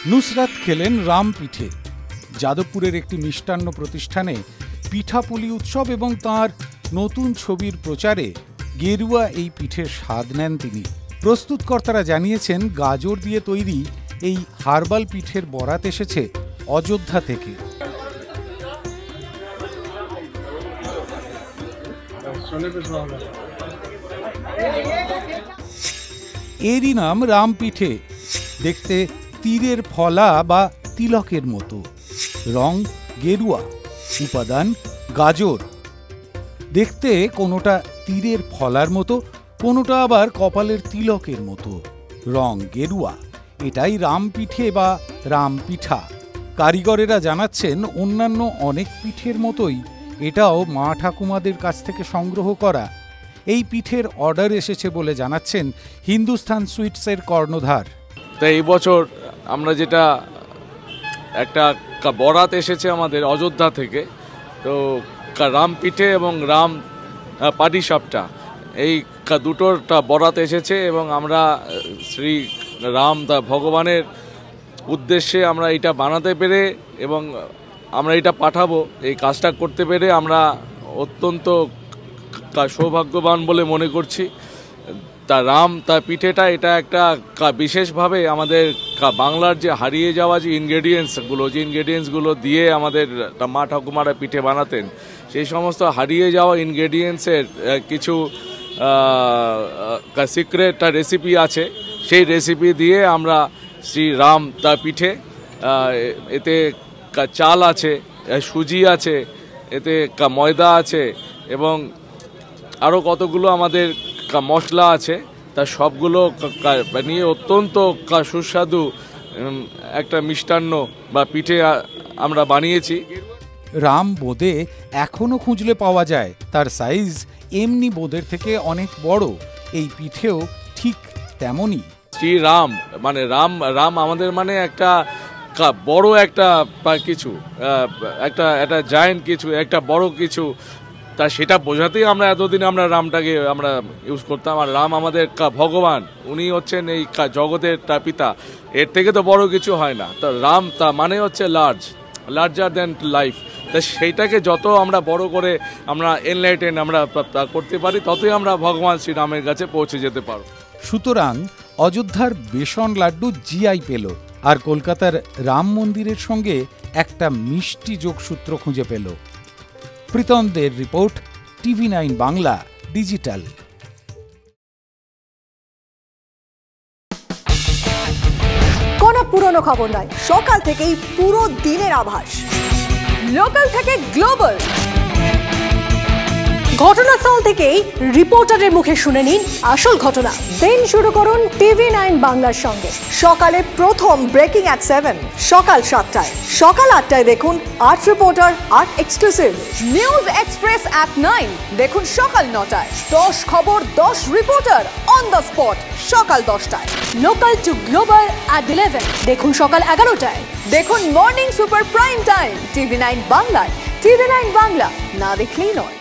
নুসরাত খেলেন রাম পিঠে। যাদবপুরের একটি মিষ্টান্ন প্রতিষ্ঠানে পিঠাপুলি উৎসব এবং তার নতুন ছবির প্রচারে গেরুয়া এই পিঠের স্বাদ নেন তিনি। প্রস্তুতকর্তারা জানিয়েছেন, গাজর দিয়ে তৈরি এই হার্বাল পিঠের বরাত এসেছে অযোধ্যা থেকে। এরই নাম রাম পিঠে। দেখতে তীরের ফলা বা তিলকের মতো, রং গেরুয়া, উপাদান গাজর। দেখতে কোনোটা তীরের ফলার মতো, কোনোটা আবার কপালের তিলকের মতো, রং গেরুয়া। এটাই রাম পিঠে বা রাম পিঠা। কারিগরেরা জানাচ্ছেন, অন্যান্য অনেক পিঠের মতোই এটাও মা ঠাকুমাদের কাছ থেকে সংগ্রহ করা। এই পিঠের অর্ডার এসেছে বলে জানাচ্ছেন হিন্দুস্তান সুইটসের কর্ণধার। তাই এই বছর আমরা যেটা একটা বরাত এসেছে আমাদের অযোধ্যা থেকে, তো রাম পিঠে এবং রাম পাটিসাপটা, এই দুটোর বরাত এসেছে এবং আমরা শ্রী রাম ভগবানের উদ্দেশ্যে আমরা এটা বানাতে পেরে এবং আমরা এটা পাঠাবো, এই কাজটা করতে পেরে আমরা অত্যন্ত সৌভাগ্যবান বলে মনে করছি। তা রাম পিঠেটা এটা একটা বিশেষভাবে আমাদের বাংলার যে হারিয়ে যাওয়া যে ইনগ্রেডিয়েন্টসগুলো দিয়ে আমাদের মা ঠাকুমারা পিঠে বানাতেন, সেই সমস্ত হারিয়ে যাওয়া ইনগ্রেডিয়েন্টসের কিছু সিক্রেট রেসিপি আছে। সেই রেসিপি দিয়ে আমরা শ্রী রাম পিঠে, এতে চাল আছে, সুজি আছে, এতে ময়দা আছে এবং আরও কতগুলো আমাদের মশলা আছে, তা সবগুলো নিয়ে অত্যন্ত সুস্বাদু একটা মিষ্টান্ন বা পিঠে আমরা বানিয়েছি। রাম বোঁদে এখনো খুঁজলে পাওয়া যায়। তার সাইজ এমনি বোঁদের থেকে অনেক বড়। এই পিঠেও ঠিক তেমনই। শ্রী রাম মানে রাম আমাদের মানে একটা বড় একটা কিছু, একটা জায়েন্ট কিছু, একটা বড় কিছু, তা সেটা বোঝাতেই আমরা এতদিন আমরা রামটাকে আমরা ইউজ করতাম। আর রাম আমাদের ভগবান, উনি হচ্ছেন এই জগতের পিতা, এর থেকে তো বড় কিছু হয় না। তো রাম মানে হচ্ছে লার্জার দ্যান লাইফ। তা সেইটাকে যত আমরা বড় করে আমরা এনলাইটেন আমরা করতে পারি, ততই আমরা ভগবান শ্রীরামের কাছে পৌঁছে যেতে পারব। সুতরাং অযোধ্যার বেসন লাড্ডু জিআই পেল, আর কলকাতার রাম মন্দিরের সঙ্গে একটা মিষ্টি যোগসূত্র খুঁজে পেল। প্রীতমদের রিপোর্ট, TV9 বাংলা ডিজিটাল। কোনো পুরনো খবর নয়, সকাল থেকেই পুরো দিনের আভাস, লোকাল থেকে গ্লোবাল। ঘটনাস্থল থেকেই রিপোর্টারের মুখে শুনে নিন আসল ঘটনা। দিন শুরু করুন TV9 বাংলার সঙ্গে। সকালে প্রথম ব্রেকিং অ্যাট 7, সকাল 7টায়, সকাল 8টায় দেখুন art reporter, art exclusive. News express at 9 দেখুন সকাল 9টায়। 10 খবর 10 রিপোর্টার অন দ্য স্পট সকাল 10টায়। লোকাল টু গ্লোবাল অ্যাট 11 দেখুন সকাল 11টায়। দেখুন morning super prime time TV9 বাংলায়। TV9 বাংলা না দেখলেই নয়।